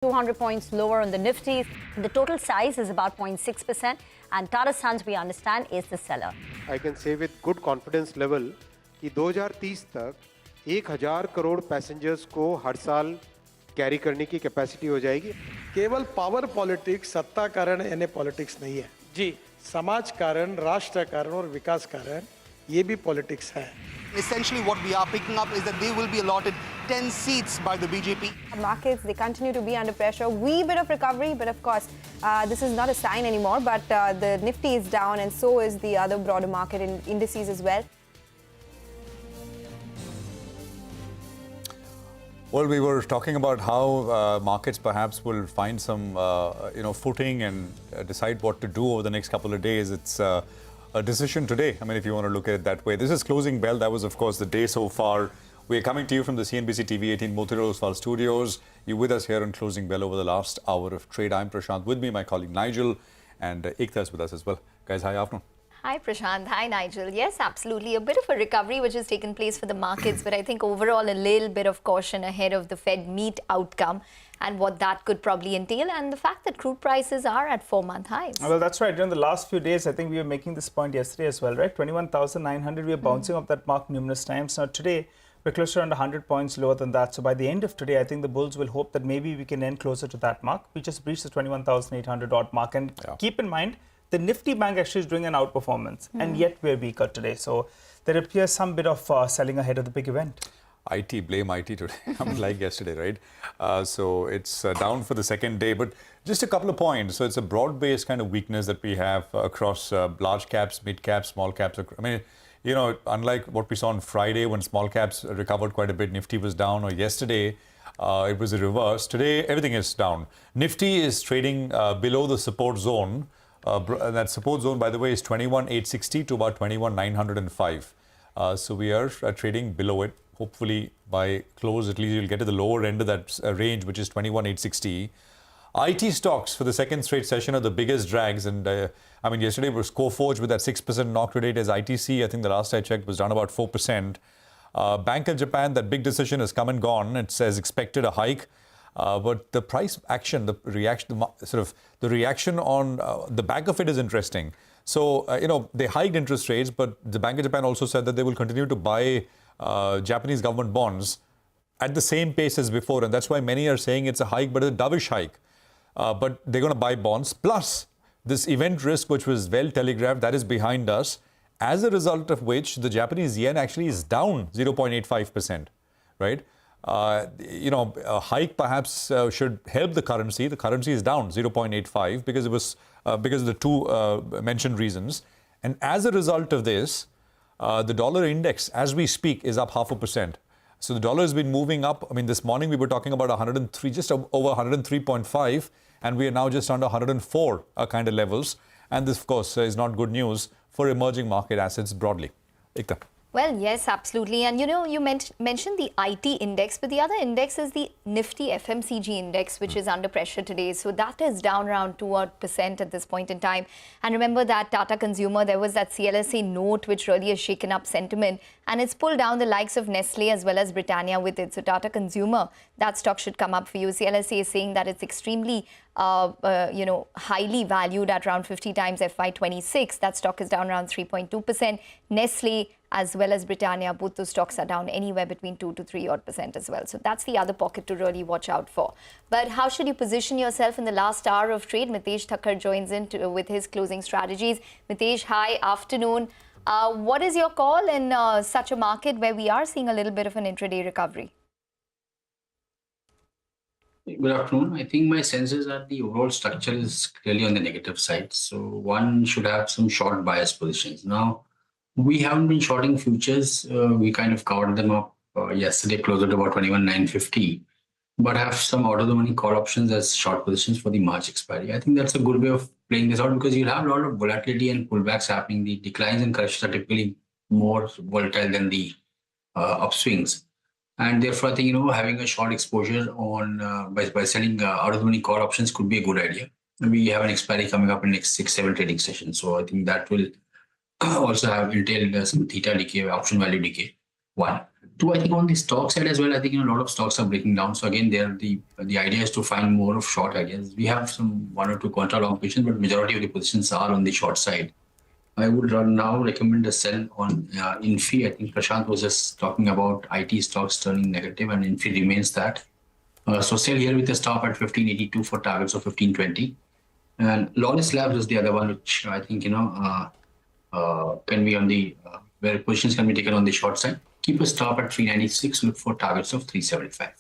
200 points lower on the Nifty. The total size is about 0.6%, and Tata Sons, we understand, is the seller. I can say with good confidence level कि 2030 तक 1000 crore passengers को हर साल carry करने की capacity हो जाएगी. केवल power politics, सत्ता कारण यानी पॉलिटिक्स नहीं है जी. समाज कारण, राष्ट्र कारण और विकास कारण ये भी पॉलिटिक्स है. Essentially what we are picking up is that they will be allotted 10 seats by the BJP. Markets, they continue to be under pressure. Wee bit of recovery, but of course, this is not a sign anymore. But the Nifty is down, and so is the other broader market indices as well. Well, we were talking about how markets perhaps will find some, footing and decide what to do over the next couple of days. It's a decision today. I mean, if you want to look at it that way. This is closing bell. That was, of course, the day so far. We are coming to you from the CNBC-TV18 News studios. You're with us here on Closing Bell over the last hour of trade. I'm Prashant. With me, my colleague Nigel, and Ekta is with us as well. Guys, hi, afternoon. Hi Prashant, hi Nigel. Yes, absolutely. A bit of a recovery which has taken place for the markets, but I think overall a little bit of caution ahead of the Fed meet outcome and what that could probably entail, and the fact that crude prices are at 4-month highs. Well, that's right. During the last few days, I think we were making this point yesterday as well, right? 21,900, we are bouncing off that mark numerous times. Now today, we're closer to around 100 points lower than that. So by the end of today, I think the bulls will hope that maybe we can end closer to that mark. We just breached the 21,800 odd mark. And keep in mind, the Nifty bank actually is doing an outperformance, and yet we're weaker today. So there appears some bit of selling ahead of the big event. IT, blame IT today, like yesterday, right? So it's down for the second day, but just a couple of points. So it's a broad-based kind of weakness that we have across large caps, mid caps, small caps. I mean, unlike what we saw on Friday when small caps recovered quite a bit, Nifty was down, or yesterday, it was a reverse. Today, everything is down. Nifty is trading below the support zone. That support zone, by the way, is 21,860 to about 21,905. So we are trading below it. Hopefully, by close, at least you'll get to the lower end of that range, which is 21,860. IT stocks for the second straight session are the biggest drags. And I mean, yesterday was Coforge with that 6% knock. Today it is ITC. I think the last I checked was down about 4%. Bank of Japan, that big decision has come and gone. It says expected a hike. But the price action, the reaction on the back of it is interesting. So, they hiked interest rates, but the Bank of Japan also said that they will continue to buy Japanese government bonds at the same pace as before. And that's why many are saying it's a hike, but it's a dovish hike. But they're going to buy bonds. Plus, this event risk, which was well telegraphed, that is behind us. As a result of which, the Japanese yen actually is down 0.85%, right? A hike perhaps should help the currency. The currency is down 0.85 because it was because of the two mentioned reasons. And as a result of this, the dollar index, as we speak, is up 0.5%. So the dollar has been moving up. I mean, this morning we were talking about 103, just over 103.5, and we are now just under 104 kind of levels. And this, of course, is not good news for emerging market assets broadly. Ekta. Well, yes, absolutely. And you mentioned the IT index, but the other index is the Nifty FMCG index, which is under pressure today. So that is down around 2% at this point in time. And remember that Tata Consumer, there was that CLSA note which really has shaken up sentiment, and it's pulled down the likes of Nestle as well as Britannia with it. So Tata Consumer, that stock should come up for you. CLSA is saying that it's extremely highly valued at around 50 times FY26. That stock is down around 3.2%. Nestle as well as Britannia, both those stocks are down anywhere between 2 to 3% as well. So that's the other pocket to really watch out for. But how should you position yourself in the last hour of trade? Mitesh Thakkar joins in with his closing strategies. Mitesh, hi, afternoon. What is your call in such a market where we are seeing a little bit of an intraday recovery? Good afternoon. I think my sense is that the overall structure is clearly on the negative side. So one should have some short bias positions. Now, we haven't been shorting futures. We kind of covered them up yesterday, closer to about 21,950, but have some out of the money call options as short positions for the March expiry. I think that's a good way of playing this out because you'll have a lot of volatility and pullbacks happening. The declines and corrections are typically more volatile than the upswings. And therefore, I think, having a short exposure on by selling out of the money call options could be a good idea. And we have an expiry coming up in the next 6-7 trading sessions. So I think that will also have entailed some theta decay, option value decay. One. Two, I think on the stock side as well, I think a lot of stocks are breaking down. So again, there the idea is to find more of short ideas. We have some one or two contra long positions, but majority of the positions are on the short side. I would now recommend a sell on Infi. I think Prashant was just talking about IT stocks turning negative, and Infi remains that. So sell here with a stop at 1582 for targets of 1520. And Lawless Labs is the other one, which I think can be on the where positions can be taken on the short side. Keep a stop at 396. Look for targets of 375.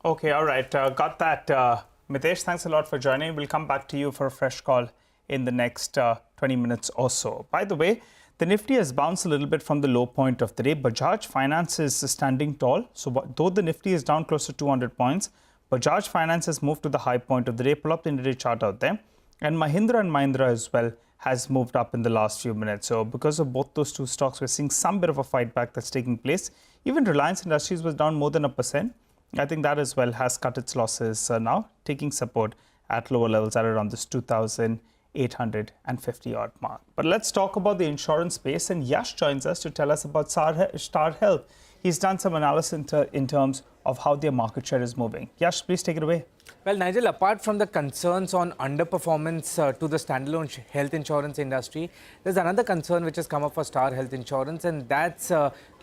Okay, all right. Got that. Mitesh, thanks a lot for joining. We'll come back to you for a fresh call in the next 20 minutes or so. By the way, the Nifty has bounced a little bit from the low point of the day. Bajaj Finance is standing tall. So though the Nifty is down close to 200 points, Bajaj Finance has moved to the high point of the day. Pull up the intraday chart out there. And Mahindra and Mahindra as well has moved up in the last few minutes. So because of both those two stocks, we're seeing some bit of a fight back that's taking place. Even Reliance Industries was down more than 1%. I think that as well has cut its losses now, taking support at lower levels at around this 2,850 odd mark. But let's talk about the insurance space, and Yash joins us to tell us about Star Health. He's done some analysis in terms of how their market share is moving. Yash, please take it away. Well, Nigel, apart from the concerns on underperformance to the standalone health insurance industry, there's another concern which has come up for Star Health Insurance, and that's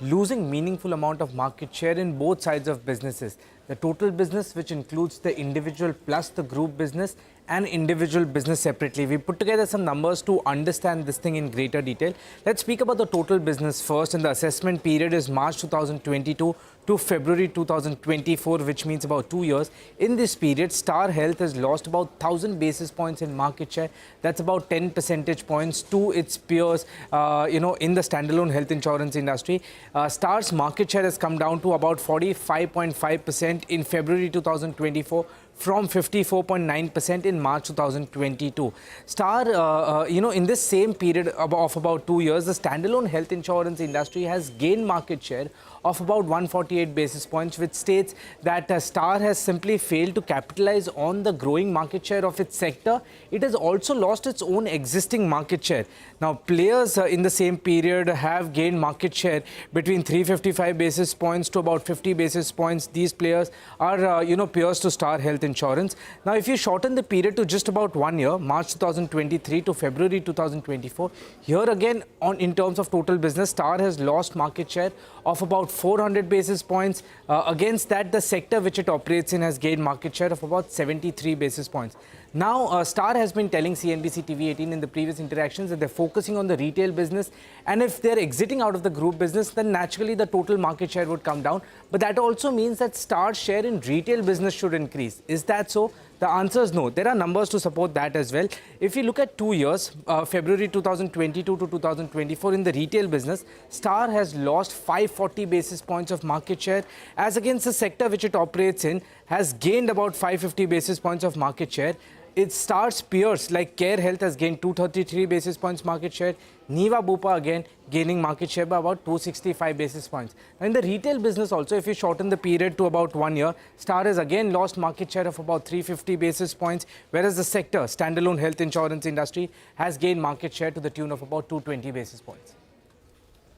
losing meaningful amount of market share in both sides of businesses. The total business, which includes the individual plus the group business, and individual business separately. We put together some numbers to understand this thing in greater detail. Let's speak about the total business first, and the assessment period is March 2022 to February 2024, which means about 2 years. In this period, Star Health has lost about 1,000 basis points in market share. That's about 10 percentage points to its peers, in the standalone health insurance industry. Star's market share has come down to about 45.5% in February 2024. From 54.9% in March 2022. Star, in this same period of about 2 years, the standalone health insurance industry has gained market share of about 148 basis points, which states that Star has simply failed to capitalize on the growing market share of its sector. It has also lost its own existing market share. Now, players in the same period have gained market share between 355 basis points to about 50 basis points. These players are, peers to Star Health Insurance. Now, if you shorten the period to just about 1 year, March 2023 to February 2024, here again, in terms of total business, Star has lost market share of about 400 basis points. Against that, the sector which it operates in has gained market share of about 73 basis points. Now, Star has been telling CNBC-TV18 in the previous interactions that they're focusing on the retail business, and if they're exiting out of the group business, then naturally the total market share would come down. But that also means that Star's share in retail business should increase. Is that so? The answer is no. There are numbers to support that as well. If you look at 2 years, February 2022 to 2024, in the retail business, Star has lost 540 basis points of market share, as against the sector which it operates in has gained about 550 basis points of market share. It Star's peers like Care Health has gained 233 basis points market share. Niva Bupa again gaining market share by about 265 basis points. Now in the retail business also, if you shorten the period to about 1 year, Star has again lost market share of about 350 basis points, whereas the sector, standalone health insurance industry, has gained market share to the tune of about 220 basis points.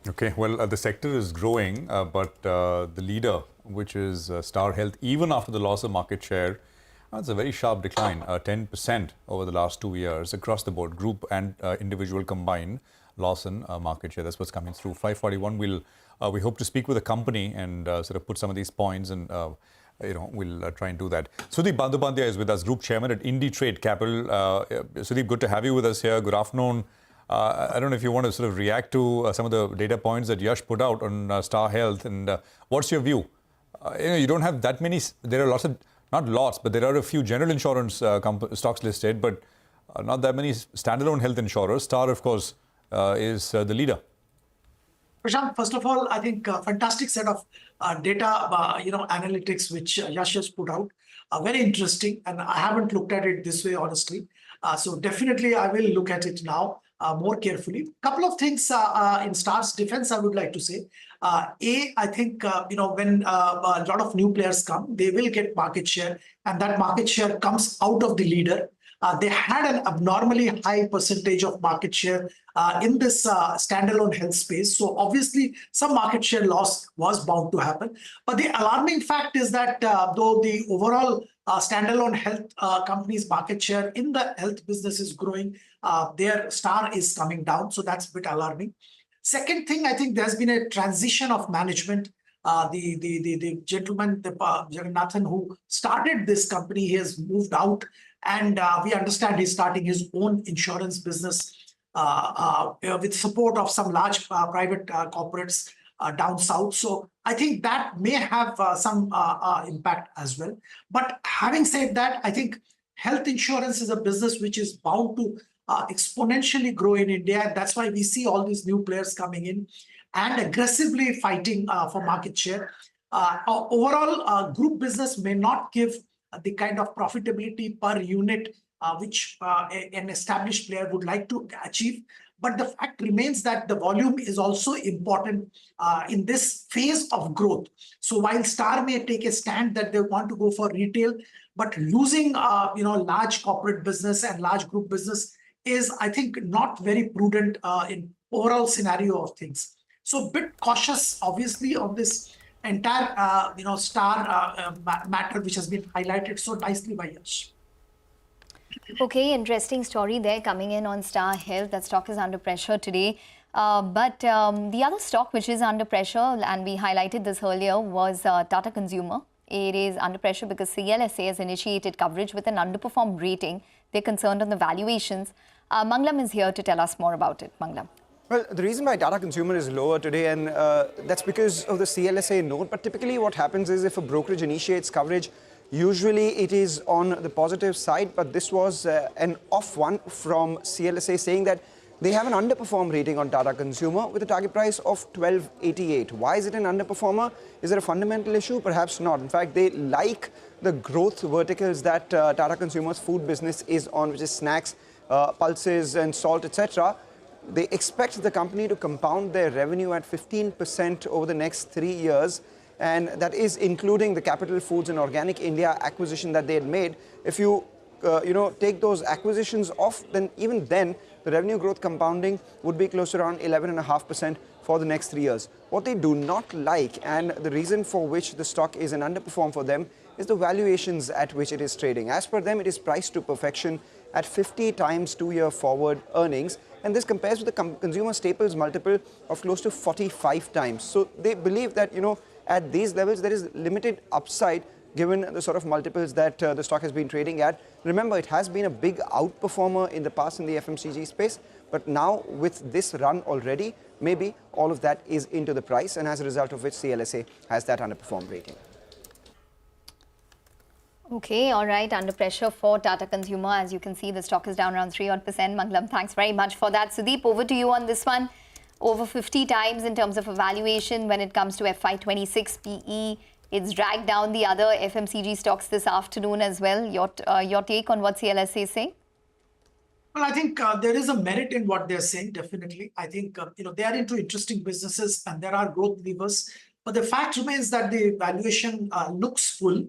Okay, well, the sector is growing, but the leader, which is Star Health, even after the loss of market share, it's a very sharp decline, 10% over the last 2 years across the board, group and individual combined loss in market share. That's what's coming through. 541, we hope to speak with the company and sort of put some of these points, and we'll try and do that. Sudeep Bandyopadhyay is with us, Group Chairman at Indie Trade Capital. Sudeep, good to have you with us here. Good afternoon. I don't know if you want to sort of react to some of the data points that Yash put out on Star Health, and what's your view? You don't have that many. There are lots of, not lots, but there are a few general insurance stocks listed, but not that many standalone health insurers. Star, of course, is the leader. Prashant, first of all, I think a fantastic set of data, analytics which Yash has put out. Very interesting, and I haven't looked at it this way, honestly. So definitely I will look at it now more carefully. Couple of things in Star's defense I would like to say. I think, when a lot of new players come, they will get market share, and that market share comes out of the leader. they had an abnormally high percentage of market share in this standalone health space. So obviously, some market share loss was bound to happen. But the alarming fact is that though the overall standalone health companies' market share in the health business is growing, their star is coming down. So that's a bit alarming. Second thing, I think there's been a transition of management. The gentleman, Jagannathan, who started this company, he has moved out, and we understand he's starting his own insurance business with support of some large private corporates down south. So I think that may have some impact as well. But having said that, I think health insurance is a business which is bound to exponentially grow in India. And that's why we see all these new players coming in and aggressively fighting for market share. Overall, group business may not give the kind of profitability per unit which an established player would like to achieve. But the fact remains that the volume is also important in this phase of growth. So while Star may take a stand that they want to go for retail, but losing large corporate business and large group business is, I think, not very prudent in overall scenario of things. So a bit cautious, obviously, on this entire Star matter, which has been highlighted so nicely by Yash. Okay, interesting story there coming in on Star Health. That stock is under pressure today. But the other stock which is under pressure, and we highlighted this earlier, was Tata Consumer. It is under pressure because CLSA has initiated coverage with an underperformed rating. They're concerned on the valuations. Manglam is here to tell us more about it. Manglam. Well, the reason why Tata Consumer is lower today, and that's because of the CLSA note. But typically what happens is if a brokerage initiates coverage, usually it is on the positive side. But this was an off one from CLSA saying that they have an underperform rating on Tata Consumer with a target price of 1288. Why is it an underperformer? Is there a fundamental issue? Perhaps not. In fact, they like the growth verticals that Tata Consumer's food business is on, which is snacks, pulses and salt, etc. They expect the company to compound their revenue at 15% over the next 3 years. And that is including the Capital Foods and Organic India acquisition that they had made. If you, take those acquisitions off, then even then, the revenue growth compounding would be close to around 11.5% for the next 3 years. What they do not like, and the reason for which the stock is an underperform for them, is the valuations at which it is trading. As per them, it is priced to perfection at 50 times 2-year forward earnings. And this compares with the consumer staples multiple of close to 45 times. So they believe that, at these levels, there is limited upside given the sort of multiples that the stock has been trading at. Remember, it has been a big outperformer in the past in the FMCG space. But now with this run already, maybe all of that is into the price. And as a result of which CLSA has that underperform rating. Okay, all right. Under pressure for Tata Consumer. As you can see, the stock is down around 3% Manglam, thanks very much for that. Sudeep, over to you on this one. Over 50 times in terms of evaluation when it comes to FY26 PE. It's dragged down the other FMCG stocks this afternoon as well. Your take on what CLSA is saying? Well, I think there is a merit in what they're saying, definitely. I think, they are into interesting businesses and there are growth levers. But the fact remains that the valuation looks full.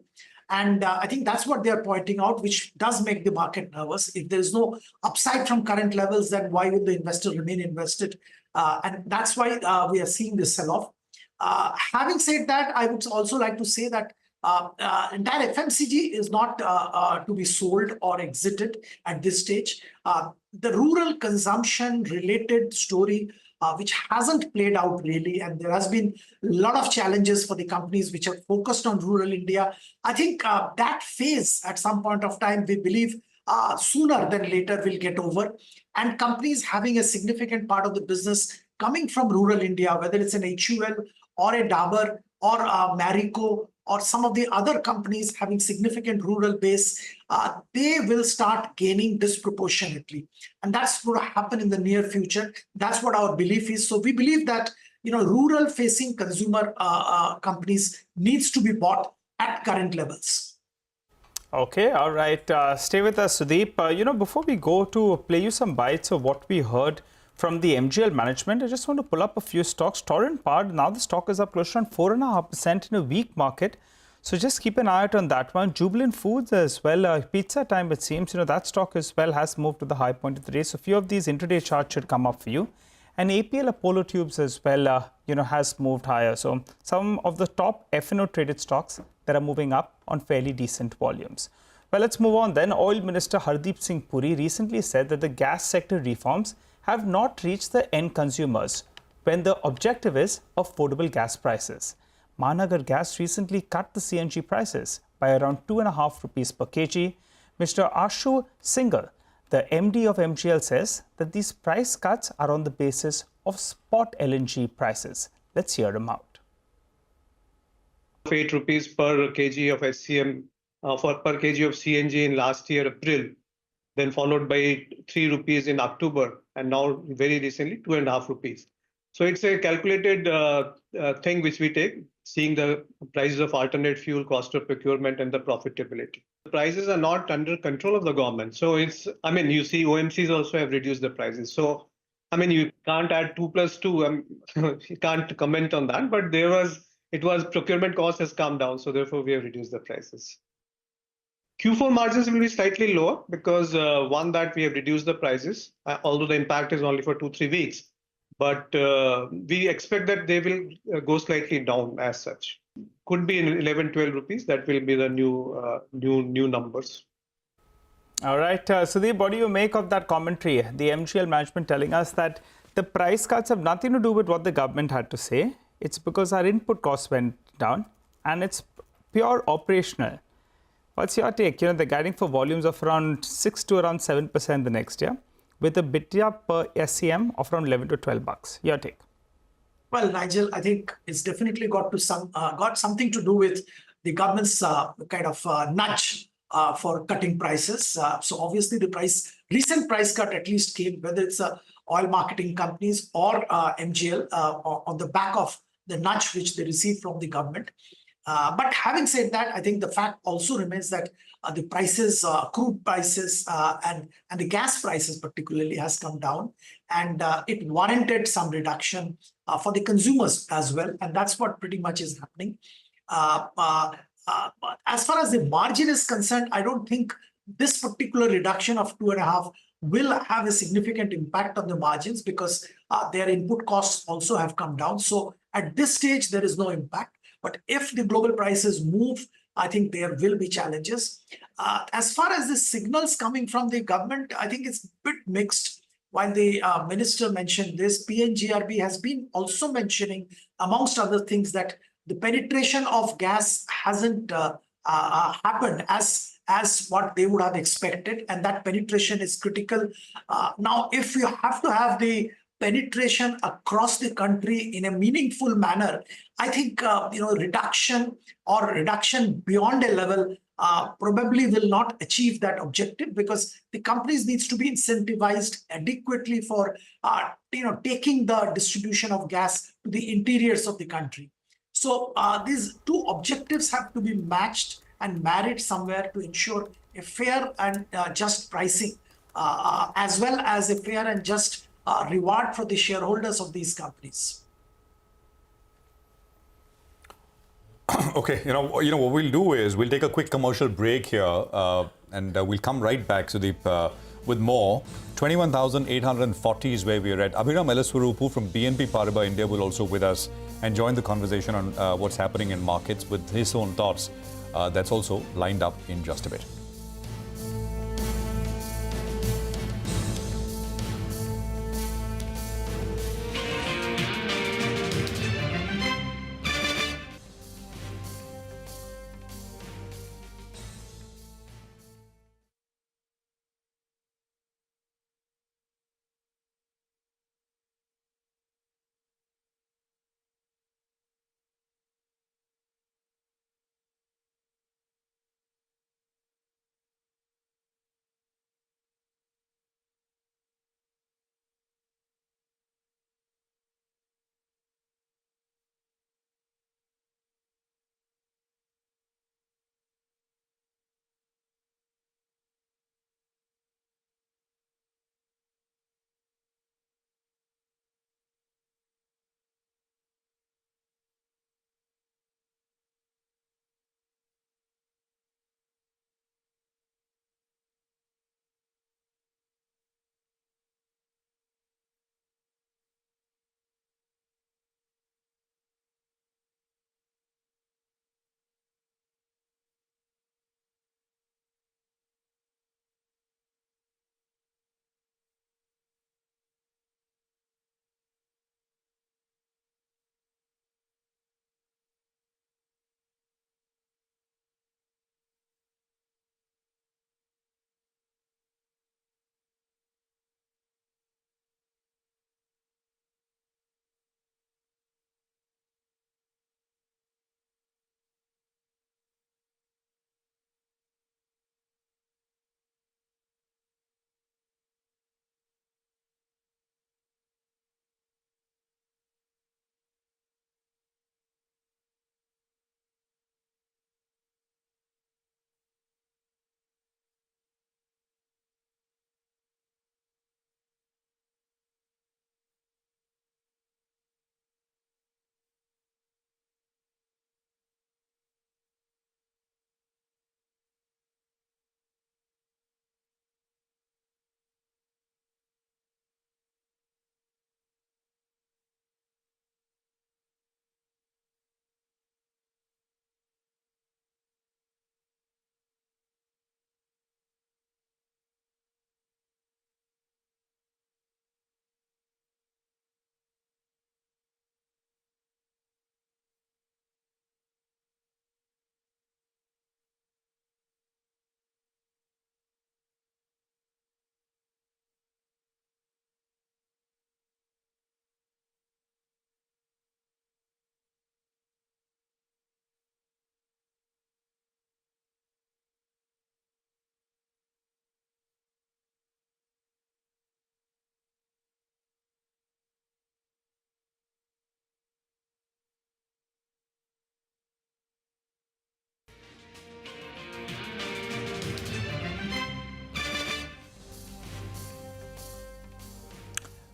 And I think that's what they're pointing out, which does make the market nervous. If there's no upside from current levels, then why would the investor remain invested? And that's why we are seeing this sell-off. Having said that, I would also like to say that entire FMCG is not to be sold or exited at this stage. The rural consumption related story which hasn't played out really, and there has been a lot of challenges for the companies which are focused on rural India. I think that phase at some point of time, we believe sooner than later will get over, and companies having a significant part of the business coming from rural India, whether it's an HUL or a Dabur or a Marico or some of the other companies having significant rural base, they will start gaining disproportionately. And that's going to happen in the near future. That's what our belief is. So we believe that, rural facing consumer companies needs to be bought at current levels. Okay, all right. Stay with us, Sudeep. Before we go to play you some bites of what we heard from the MGL management, I just want to pull up a few stocks. Torrent Power, now the stock is up close to 4.5% in a weak market. So just keep an eye out on that one. Jubilant Foods as well. Pizza time, it seems, that stock as well has moved to the high point of the day. So a few of these intraday charts should come up for you. And APL Apollo Tubes as well, has moved higher. So some of the top F&O traded stocks that are moving up on fairly decent volumes. Well, let's move on then. Oil Minister Hardeep Singh Puri recently said that the gas sector reforms have not reached the end consumers when the objective is affordable gas prices. Mahanagar Gas recently cut the CNG prices by around 2.5 rupees per kg. Mr. Ashu Singhal, the MD of MGL, says that these price cuts are on the basis of spot LNG prices. Let's hear him out. 8 rupees per kg of SCM per kg of CNG in last year, April, then followed by 3 rupees in October, and now very recently 2.5 rupees. So it's a calculated thing which we take, seeing the prices of alternate fuel, cost of procurement, and the profitability. The prices are not under control of the government. So you see OMCs also have reduced the prices. So, you can't add 2 plus 2. You can't comment on that, but it was procurement cost has come down. So therefore we have reduced the prices. Q4 margins will be slightly lower because one, that we have reduced the prices, although the impact is only for 2-3 weeks. But we expect that they will go slightly down as such. Could be in 11-12 rupees. That will be the new numbers. All right. Sudeep, what do you make of that commentary? The MGL management telling us that the price cuts have nothing to do with what the government had to say. It's because our input costs went down and it's pure operational. What's your take? They're guiding for volumes of around 6 to around 7% the next year, with a BITIA per SCM of around 11 to 12 bucks. Your take? Well, Nigel, I think it's definitely got something to do with the government's nudge for cutting prices. So obviously the recent price cut at least came, whether it's oil marketing companies or MGL, on the back of the nudge which they received from the government. But having said that, I think the fact also remains that the prices, crude prices and the gas prices particularly has come down, and it warranted some reduction for the consumers as well. And that's what pretty much is happening. As far as the margin is concerned, I don't think this particular reduction of 2.5 will have a significant impact on the margins because their input costs also have come down. So at this stage, there is no impact. But if the global prices move, I think there will be challenges. As far as the signals coming from the government, I think it's a bit mixed. While the minister mentioned this, PNGRB has been also mentioning, amongst other things, that the penetration of gas hasn't happened as what they would have expected, and that penetration is critical. Now, if you have to have the penetration across the country in a meaningful manner, I think reduction beyond a level probably will not achieve that objective, because the companies needs to be incentivized adequately for taking the distribution of gas to the interiors of the country. So these two objectives have to be matched and married somewhere to ensure a fair and just pricing, as well as a fair and just reward for the shareholders of these companies. Okay, what we'll do is we'll take a quick commercial break here, and we'll come right back, Sudeep, with more. 21,840 is where we are at. Abhiram Elaswarupu from BNP Paribas India will also with us and join the conversation on what's happening in markets with his own thoughts. That's also lined up in just a bit.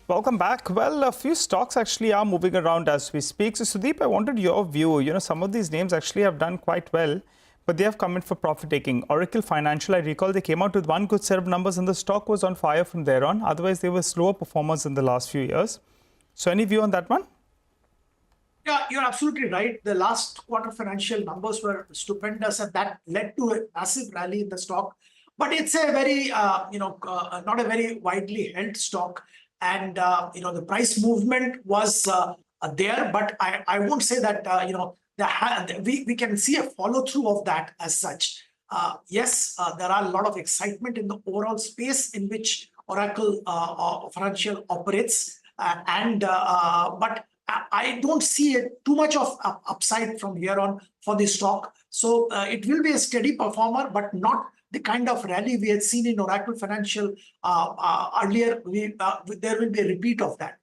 Welcome back. Well, a few stocks actually are moving around as we speak. So, Sudeep, I wanted your view. Some of these names actually have done quite well, but they have come in for profit taking. Oracle Financial, I recall they came out with one good set of numbers and the stock was on fire from there on. Otherwise, they were slower performers in the last few years. So, any view on that one? Yeah, you're absolutely right. The last quarter financial numbers were stupendous, and that led to a massive rally in the stock. But it's a very, not a very widely held stock. And, the price movement was there, but I won't say that, we can see a follow through of that as such. Yes, there are a lot of excitement in the overall space in which Oracle Financial operates. But I don't see too much of upside from here on for the stock. So it will be a steady performer, but not the kind of rally we had seen in Oracle Financial earlier. There will be a repeat of that.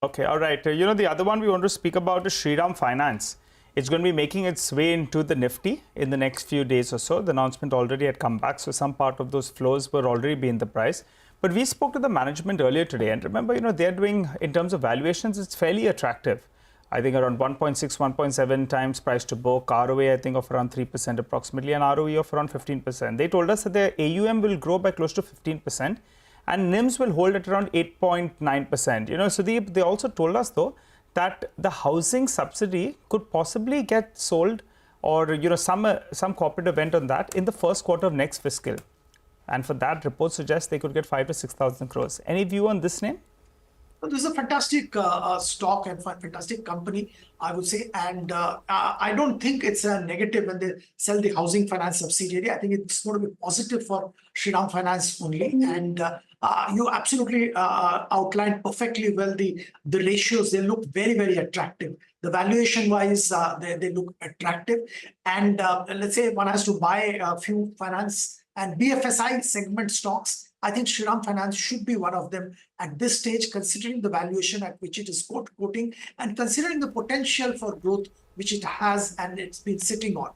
Okay, all right. The other one we want to speak about is Sham Finance. It's going to be making its way into the Nifty in the next few days or so. The announcement already had come back, so some part of those flows were already be in the price. But we spoke to the management earlier today, and remember, they're doing, in terms of valuations, it's fairly attractive. I think around 1.6, 1.7 times price to book, ROA I think of around 3% approximately, and ROE of around 15%. They told us that their AUM will grow by close to 15%, and NIMs will hold at around 8.9%. So they also told us though that the housing subsidy could possibly get sold, or some corporate event on that in the first quarter of next fiscal. And for that, reports suggest they could get 5,000 to 6,000 crores. Any view on this name? Well, this is a fantastic stock and fantastic company, I would say. And I don't think it's a negative when they sell the housing finance subsidiary. I think it's going to be positive for Shriram Finance only. And you absolutely outlined perfectly well the ratios. They look very, very attractive. The valuation wise, they look attractive. And let's say one has to buy a few finance and BFSI segment stocks. I think Shriram Finance should be one of them at this stage, considering the valuation at which it is quoting and considering the potential for growth which it has and it's been sitting on.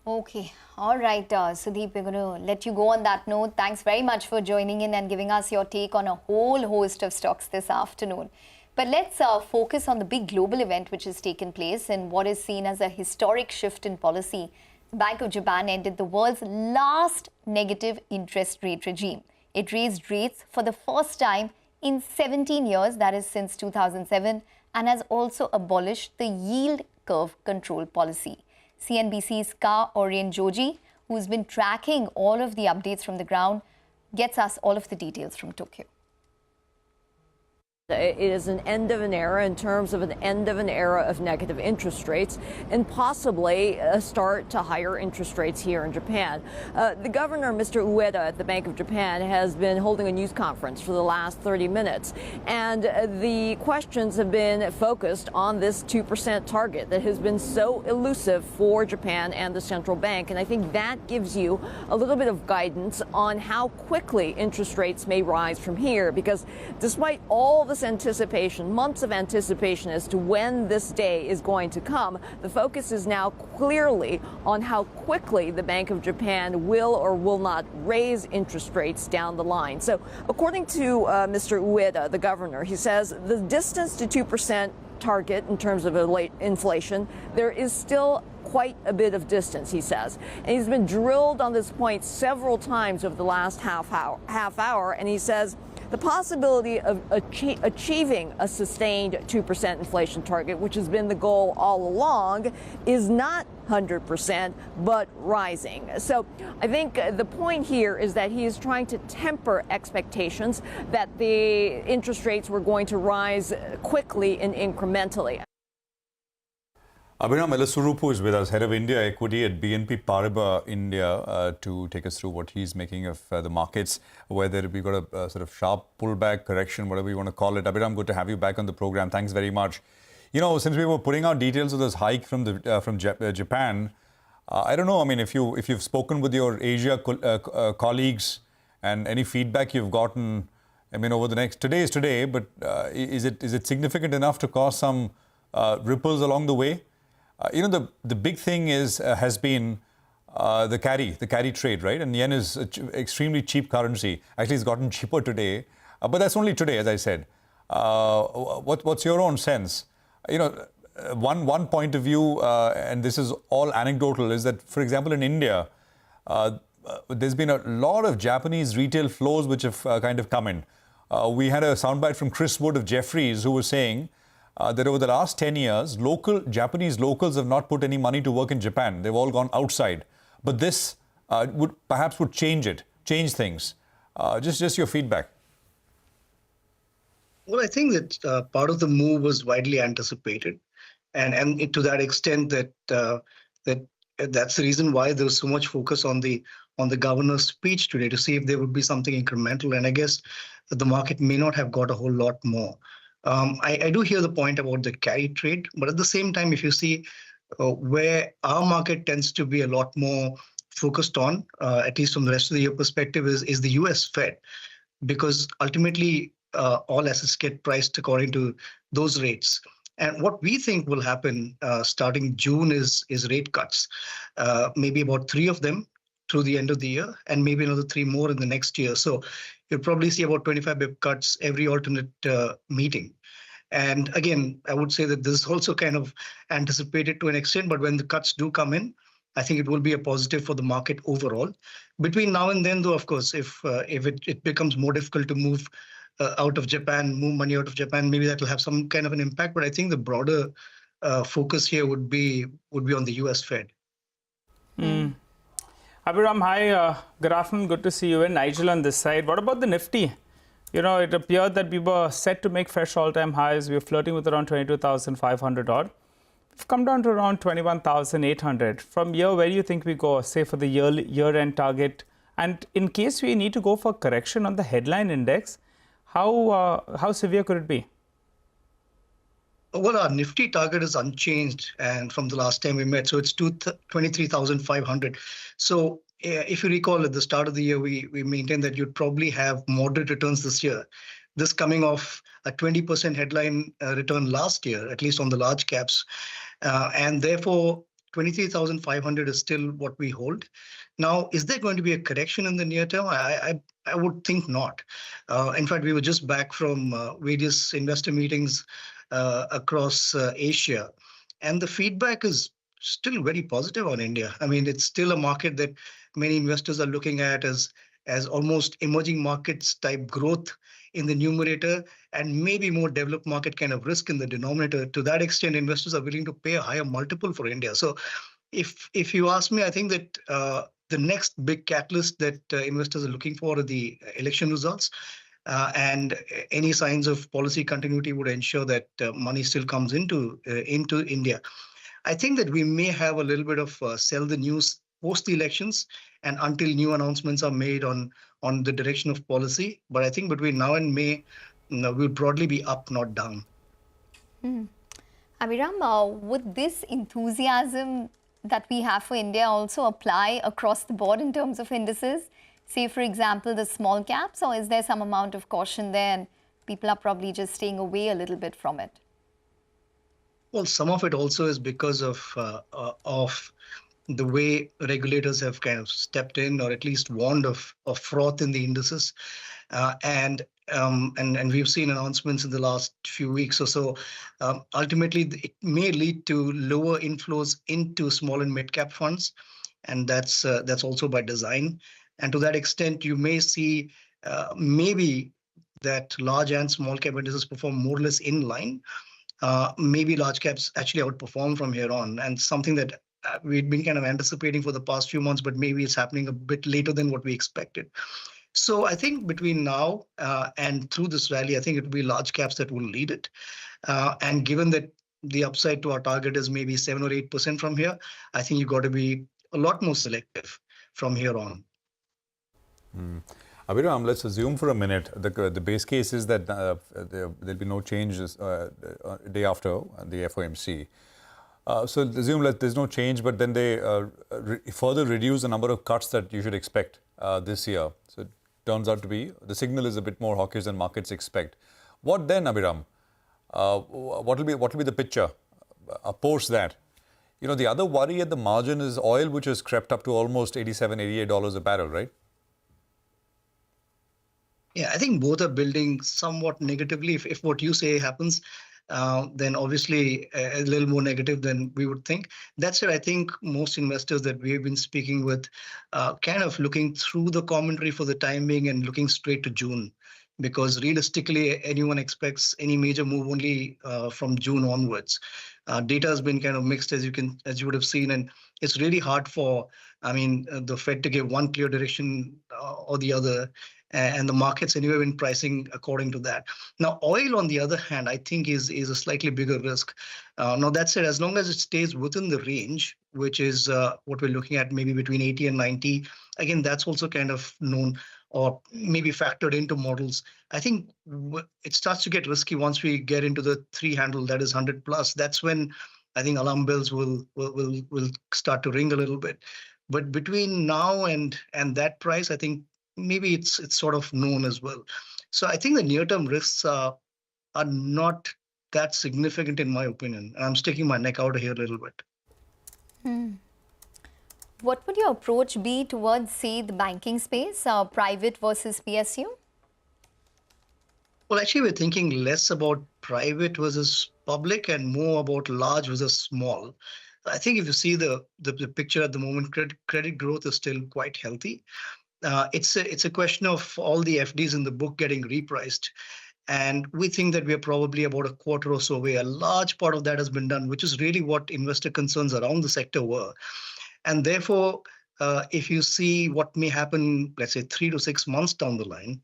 Okay. All right, Sudeep, we're going to let you go on that note. Thanks very much for joining in and giving us your take on a whole host of stocks this afternoon. But let's focus on the big global event which has taken place in what is seen as a historic shift in policy. Bank of Japan ended the world's last negative interest rate regime. It raised rates for the first time in 17 years, that is since 2007, and has also abolished the yield curve control policy. CNBC's Ka Orien Joji, who's been tracking all of the updates from the ground, gets us all of the details from Tokyo. It is an end of an era in terms of an end of an era of negative interest rates and possibly a start to higher interest rates here in Japan. The governor, Mr. Ueda at the Bank of Japan, has been holding a news conference for the last 30 minutes. And the questions have been focused on this 2% target that has been so elusive for Japan and the central bank. And I think that gives you a little bit of guidance on how quickly interest rates may rise from here, because despite all this anticipation, months of anticipation as to when this day is going to come, the focus is now clearly on how quickly the Bank of Japan will or will not raise interest rates down the line. So according to Mr. Ueda, the governor, he says the distance to 2% target in terms of inflation, there is still quite a bit of distance, he says. And he's been drilled on this point several times over the last half hour, and he says the possibility of achieving a sustained 2% inflation target, which has been the goal all along, is not 100%, but rising. So I think the point here is that he is trying to temper expectations that the interest rates were going to rise quickly and incrementally. Abhinam Elasurupu is with us, head of India equity at BNP Paribas India, to take us through what he's making of the markets, whether we've got a sort of sharp pullback, correction, whatever you want to call it. Abhinam, good to have you back on the program. Thanks very much. Since we were putting out details of this hike from Japan, I don't know. I mean, if you've spoken with your Asia colleagues and any feedback you've gotten, I mean, over the next today is today, but is it significant enough to cause some ripples along the way? The big thing has been the carry trade, right? And yen is extremely cheap currency. Actually, it's gotten cheaper today. But that's only today, as I said. What's your own sense? One point of view, and this is all anecdotal, is that, for example, in India, there's been a lot of Japanese retail flows which have kind of come in. We had a soundbite from Chris Wood of Jefferies, who was saying that over the last 10 years, Japanese locals have not put any money to work in Japan. They've all gone outside. But this would change things. Just your feedback. Well, I think that part of the move was widely anticipated, and to that extent that's the reason why there was so much focus on the governor's speech today, to see if there would be something incremental. And I guess the market may not have got a whole lot more. I do hear the point about the carry trade, but at the same time, if you see where our market tends to be a lot more focused on, at least from the rest of the year perspective, is the US Fed, because ultimately all assets get priced according to those rates. And what we think will happen starting June is rate cuts, maybe about 3 of them through the end of the year, and maybe another 3 more in the next year. So you'll probably see about 25 bip cuts every alternate meeting. And again, I would say that this is also kind of anticipated to an extent, but when the cuts do come in, I think it will be a positive for the market overall. Between now and then, though, of course, if it becomes more difficult to move out of Japan, move money out of Japan, maybe that will have some kind of an impact. But I think the broader focus here would be on the US Fed. Abhiram, hi. Good afternoon. Good to see you. And Nigel on this side. What about the Nifty? It appeared that we were set to make fresh all-time highs. We were flirting with around 22,500 odd. We've come down to around 21,800. From here, where do you think we go, say, for the year-end target? And in case we need to go for correction on the headline index, how severe could it be? Well, our Nifty target is unchanged, and from the last time we met, so it's 23,500. So if you recall, at the start of the year, we maintained that you'd probably have moderate returns this year. This coming off a 20% headline return last year, at least on the large caps, and therefore 23,500 is still what we hold. Now, is there going to be a correction in the near term? I would think not. In fact, we were just back from various investor meetings across Asia, and the feedback is still very positive on India. I mean, it's still a market that many investors are looking at as almost emerging markets type growth in the numerator, and maybe more developed market kind of risk in the denominator. To that extent, investors are willing to pay a higher multiple for India. So if you ask me, I think that the next big catalyst that investors are looking for are the election results. And any signs of policy continuity would ensure that money still comes into India. I think that we may have a little bit of sell the news post the elections and until new announcements are made on the direction of policy. But I think between now and May, we'll broadly be up, not down. Abhiram, would this enthusiasm that we have for India also apply across the board in terms of indices? Say, for example, the small caps, or is there some amount of caution there and people are probably just staying away a little bit from it? Well, some of it also is because of the way regulators have kind of stepped in, or at least warned of froth in the indices. And we've seen announcements in the last few weeks or so. Ultimately, it may lead to lower inflows into small and mid-cap funds, and that's also by design. And to that extent, you may see maybe that large and small cap indices perform more or less in line. Maybe large caps actually outperform from here on, and something that we'd been kind of anticipating for the past few months, but maybe it's happening a bit later than what we expected. So I think between now and through this rally, I think it will be large caps that will lead it. And given that the upside to our target is maybe 7 or 8% from here, I think you've got to be a lot more selective from here on. Abhiram, let's assume for a minute the base case is that there'll be no changes day after the FOMC. So assume that there's no change, but then they further reduce the number of cuts that you should expect this year. So it turns out to be the signal is a bit more hawkish than markets expect. What then, Abhiram? What will be the picture post that? The other worry at the margin is oil, which has crept up to almost $87, $88 a barrel, right? Yeah, I think both are building somewhat negatively. If what you say happens, then obviously a little more negative than we would think. That said, I think most investors that we've been speaking with kind of looking through the commentary for the time being and looking straight to June, because realistically, anyone expects any major move only from June onwards. Data has been kind of mixed, as you would have seen, and it's really hard for, the Fed to give one clear direction or the other, and the markets anyway been pricing according to that. Now, oil, on the other hand, I think is a slightly bigger risk. Now, that said, as long as it stays within the range, which is what we're looking at, maybe between 80 and 90, again, that's also kind of known or maybe factored into models. I think it starts to get risky once we get into the 3 handle, that is 100 plus. That's when I think alarm bells will start to ring a little bit. But between now and that price, I think maybe it's sort of known as well. So I think the near-term risks are not that significant in my opinion. And I'm sticking my neck out here a little bit. What would your approach be towards, say, the banking space, private versus PSU? Well, actually, we're thinking less about private versus public and more about large versus small. I think if you see the picture at the moment, credit growth is still quite healthy. It's a question of all the FDs in the book getting repriced. And we think that we are probably about a quarter or so away. A large part of that has been done, which is really what investor concerns around the sector were. And therefore, if you see what may happen, let's say 3 to 6 months down the line,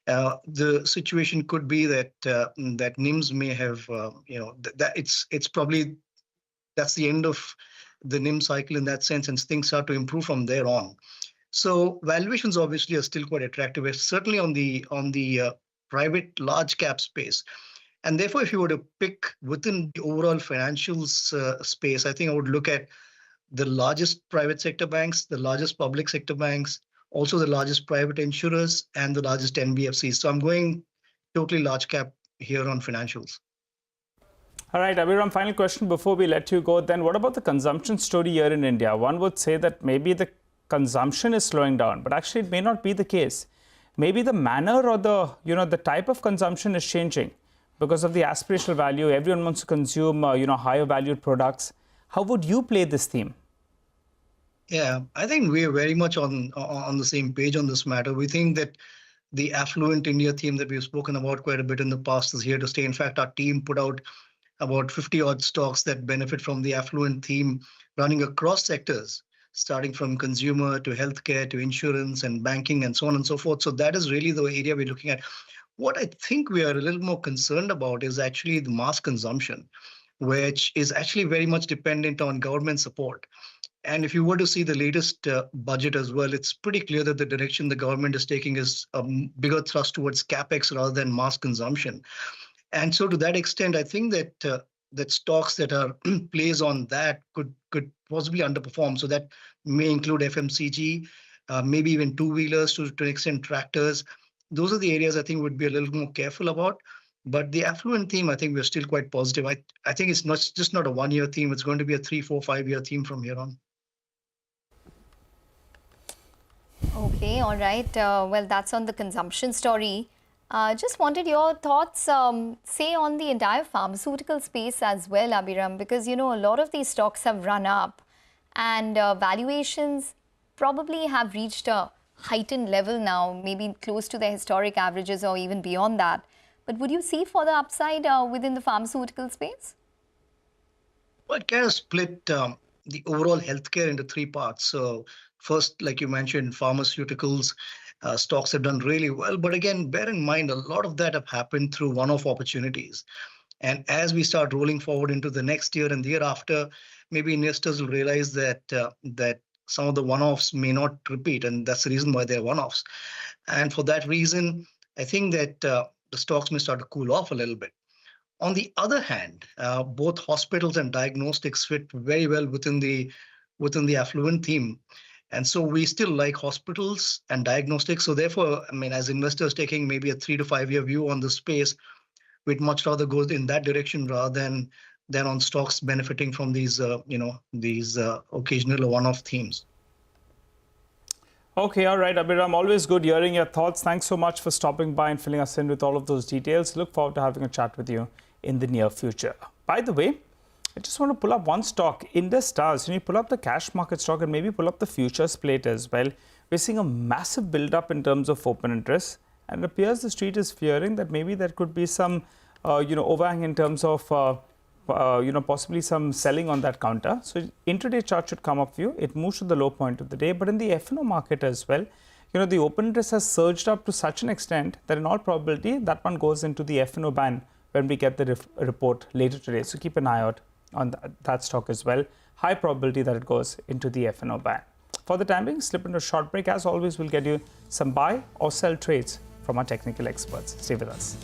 the situation could be that that NIMs may have, it's probably that's the end of the NIM cycle in that sense, and things start to improve from there on. So valuations obviously are still quite attractive, certainly on the private large cap space. And therefore, if you were to pick within the overall financials space, I think I would look at the largest private sector banks, the largest public sector banks, also the largest private insurers, and the largest NBFCs. So I'm going totally large cap here on financials. All right, Abhiram, final question before we let you go. Then what about the consumption story here in India? One would say that maybe the consumption is slowing down, but actually it may not be the case. Maybe the manner or the type of consumption is changing because of the aspirational value. Everyone wants to consume higher valued products. How would you play this theme? Yeah, I think we are very much on the same page on this matter. We think that the affluent India theme that we've spoken about quite a bit in the past is here to stay. In fact, our team put out about 50 odd stocks that benefit from the affluent theme running across sectors, starting from consumer to healthcare to insurance and banking and so on and so forth. So that is really the area we're looking at. What I think we are a little more concerned about is actually the mass consumption, which is actually very much dependent on government support. And if you were to see the latest budget as well, it's pretty clear that the direction the government is taking is a bigger thrust towards capex rather than mass consumption. And so to that extent, I think that that stocks that are plays on that could possibly underperform. So that may include FMCG, maybe even two-wheelers to an extent tractors. Those are the areas I think would be a little more careful about. But the affluent theme, I think we're still quite positive. I think it's just not a one-year theme. It's going to be a 3, 4, 5-year theme from here on. Okay, all right. Well, that's on the consumption story. Just wanted your thoughts, say, on the entire pharmaceutical space as well, Abhiram, because, a lot of these stocks have run up and valuations probably have reached a heightened level now, maybe close to their historic averages or even beyond that. But would you see further upside within the pharmaceutical space? Well, it kind of split the overall healthcare into 3 parts. So first, like you mentioned, pharmaceuticals, stocks have done really well. But again, bear in mind, a lot of that have happened through one-off opportunities. And as we start rolling forward into the next year and the year after, maybe investors will realize that that some of the one-offs may not repeat. And that's the reason why they're one-offs. And for that reason, I think that the stocks may start to cool off a little bit. On the other hand, both hospitals and diagnostics fit very well within the affluent theme. And so we still like hospitals and diagnostics. So therefore, as investors taking maybe a 3 to 5 year view on the space, we'd much rather go in that direction rather than on stocks benefiting from these occasional or one-off themes. Okay, all right, Abhiram. Always good hearing your thoughts. Thanks so much for stopping by and filling us in with all of those details. Look forward to having a chat with you in the near future. By the way, I just want to pull up one stock, IND Stars. When you pull up the cash market stock and maybe pull up the futures plate as well, we're seeing a massive build-up in terms of open interest. And it appears the street is fearing that maybe there could be some, overhang in terms of possibly some selling on that counter. So intraday chart should come up for you. It moves to the low point of the day, but in the F&O market as well, the open interest has surged up to such an extent that in all probability that one goes into the F&O ban when we get the report later today. So keep an eye out on that stock as well. High probability that it goes into the F&O ban. For the time being, slip into a short break. As always, we'll get you some buy or sell trades from our technical experts. Stay with us.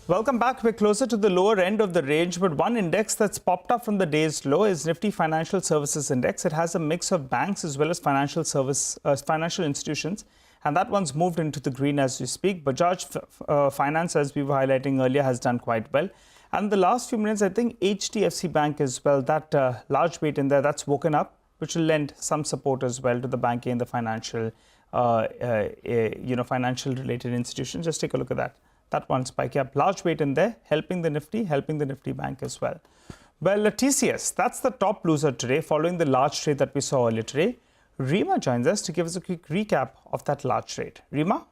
Welcome back. We're closer to the lower end of the range, but one index that's popped up from the day's low is Nifty Financial Services Index. It has a mix of banks as well as financial institutions, and that one's moved into the green as we speak. Bajaj Finance, as we were highlighting earlier, has done quite well. And the last few minutes, I think HDFC Bank as well, that large weight in there, that's woken up, which will lend some support as well to the banking and the financial, financial related institutions. Just take a look at that. That one spiking up, large weight in there, helping the Nifty Bank as well. Well, TCS, that's the top loser today, following the large trade that we saw earlier today. Rima joins us to give us a quick recap of that large trade. Rima?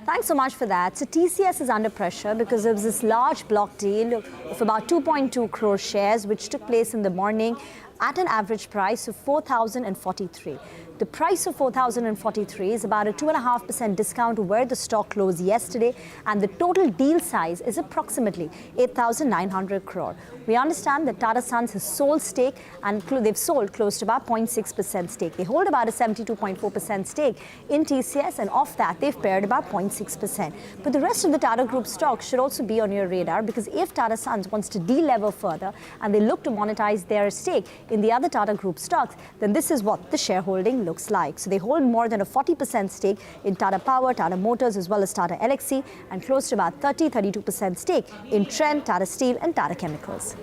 Thanks so much for that. So TCS is under pressure because there was this large block deal of about 2.2 crore shares which took place in the morning. at an average price of 4,043. The price of 4,043 is about a 2.5% discount to where the stock closed yesterday, and the total deal size is approximately 8,900 crore. We understand that Tata Sons has sold stake, and they've sold close to about 0.6% stake. They hold about a 72.4% stake in TCS, and off that, they've paired about 0.6%. But the rest of the Tata Group stocks should also be on your radar, because if Tata Sons wants to de-lever further and they look to monetize their stake in the other Tata Group stocks, then this is what the shareholding looks like. So they hold more than a 40% stake in Tata Power, Tata Motors, as well as Tata Elxsi, and close to about 32% stake in Trent, Tata Steel, and Tata Chemicals.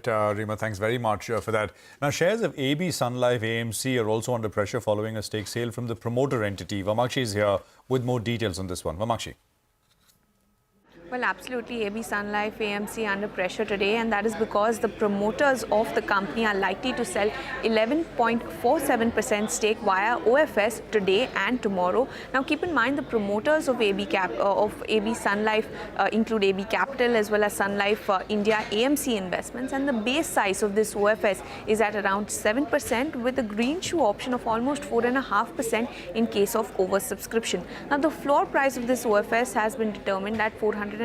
Rima, thanks very much for that. Now, shares of AB Sun Life AMC are also under pressure following a stake sale from the promoter entity. Vamakshi is here with more details on this one. Vamakshi. Well, absolutely. AB Sun Life AMC under pressure today, and that is because the promoters of the company are likely to sell 11.47% stake via OFS today and tomorrow. Now, keep in mind the promoters of AB Sun Life include AB Capital as well as Sun Life India AMC Investments, and the base size of this OFS is at around 7% with a green shoe option of almost 4.5% in case of oversubscription. Now, the floor price of this OFS has been determined at 450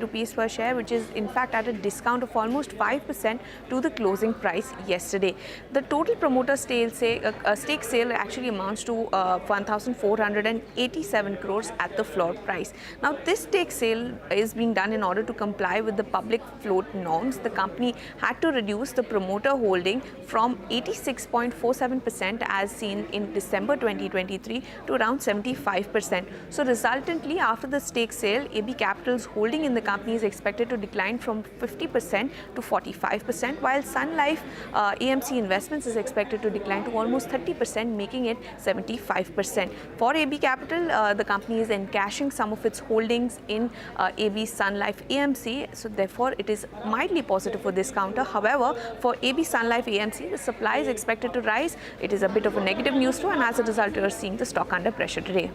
rupees per share, which is in fact at a discount of almost 5% to the closing price yesterday. The total promoter stake sale actually amounts to 1,487 crores at the floor price. Now, this stake sale is being done in order to comply with the public float norms. The company had to reduce the promoter holding from 86.47% as seen in December 2023 to around 75%. So resultantly, after the stake sale, AB Capital's holding in the company is expected to decline from 50% to 45%, while Sun Life AMC Investments is expected to decline to almost 30%, making it 75%. For AB Capital, the company is encashing some of its holdings in AB Sun Life AMC, so therefore it is mildly positive for this counter. However, for AB Sun Life AMC, the supply is expected to rise. It is a bit of a negative news flow, and as a result, you are seeing the stock under pressure today.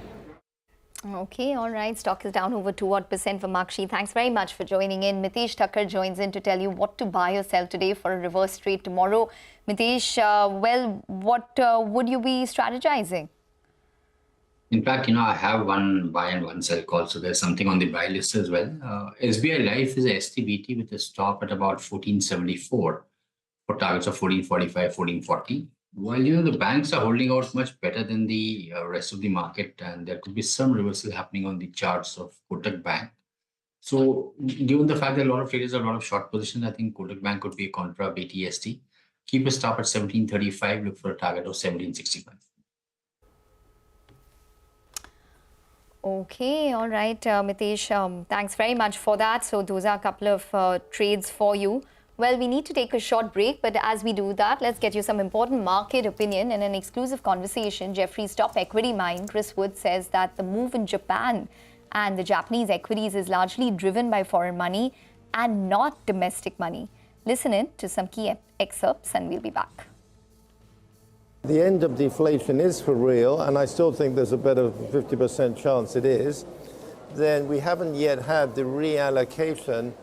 Okay, all right. Stock is down over 2% for Vamakshi. Thanks very much for joining in. Mitesh Thakkar joins in to tell you what to buy or sell today for a reverse trade tomorrow. Mitesh, well, what would you be strategizing? In fact, I have one buy and one sell call, so there's something on the buy list as well. SBI Life is a STBT with a stop at about 1474 for targets of 1445, 1440. While the banks are holding out much better than the rest of the market, and there could be some reversal happening on the charts of Kotak Bank. So, given the fact that a lot of traders have a lot of short positions, I think Kotak Bank could be a contra BTST. Keep a stop at 1735. Look for a target of 1765. Okay, all right, Mitesh. Thanks very much for that. So, those are a couple of trades for you. Well, we need to take a short break, but as we do that, let's get you some important market opinion. In an exclusive conversation, Jefferies' top equity mind, Chris Wood, says that the move in Japan and the Japanese equities is largely driven by foreign money and not domestic money. Listen in to some key excerpts and we'll be back. The end of deflation is for real, and I still think there's a better 50% chance it is. Then we haven't yet had the reallocation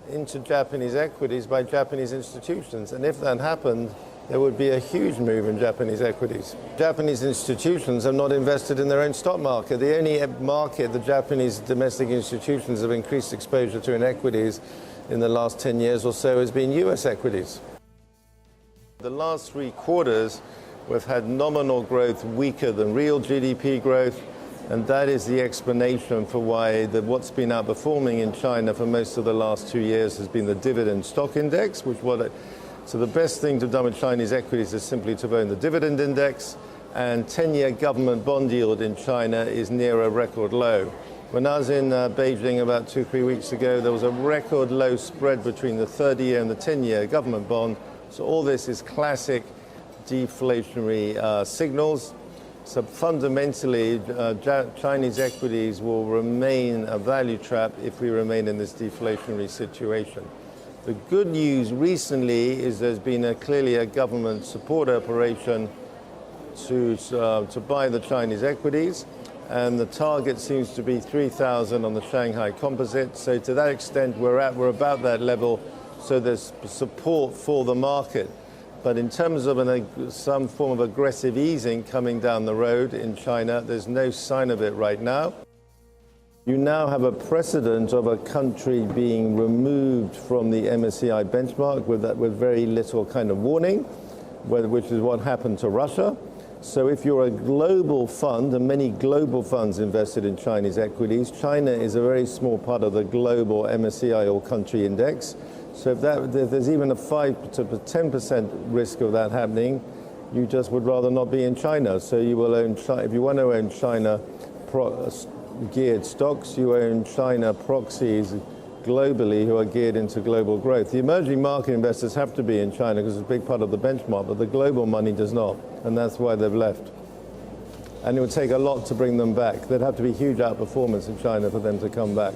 into Japanese equities by Japanese institutions. And if that happened, there would be a huge move in Japanese equities. Japanese institutions are not invested in their own stock market. The only market the Japanese domestic institutions have increased exposure to in equities in the last 10 years or so has been US equities. The last 3 quarters, we've had nominal growth weaker than real GDP growth. And that is the explanation for why what's been outperforming in China for most of the last 2 years has been the dividend stock index, so the best thing to have done with Chinese equities is simply to own the dividend index, and 10-year government bond yield in China is near a record low. When I was in Beijing about 2-3 weeks ago, there was a record low spread between the 30-year and the 10-year government bond. So all this is classic deflationary signals. So fundamentally, Chinese equities will remain a value trap if we remain in this deflationary situation. The good news recently is there's been clearly a government support operation to buy the Chinese equities, and the target seems to be 3,000 on the Shanghai Composite. So to that extent, we're about that level. So there's support for the market. But in terms of some form of aggressive easing coming down the road in China, there's no sign of it right now. You now have a precedent of a country being removed from the MSCI benchmark with very little kind of warning, which is what happened to Russia. So if you're a global fund, and many global funds invested in Chinese equities, China is a very small part of the global MSCI all country index. So if there's even a 5 to 10% risk of that happening, you just would rather not be in China. So you will own, if you want to own China geared stocks, you own China proxies globally who are geared into global growth. The emerging market investors have to be in China because it's a big part of the benchmark, but the global money does not, and that's why they've left. And it would take a lot to bring them back. There'd have to be huge outperformance in China for them to come back.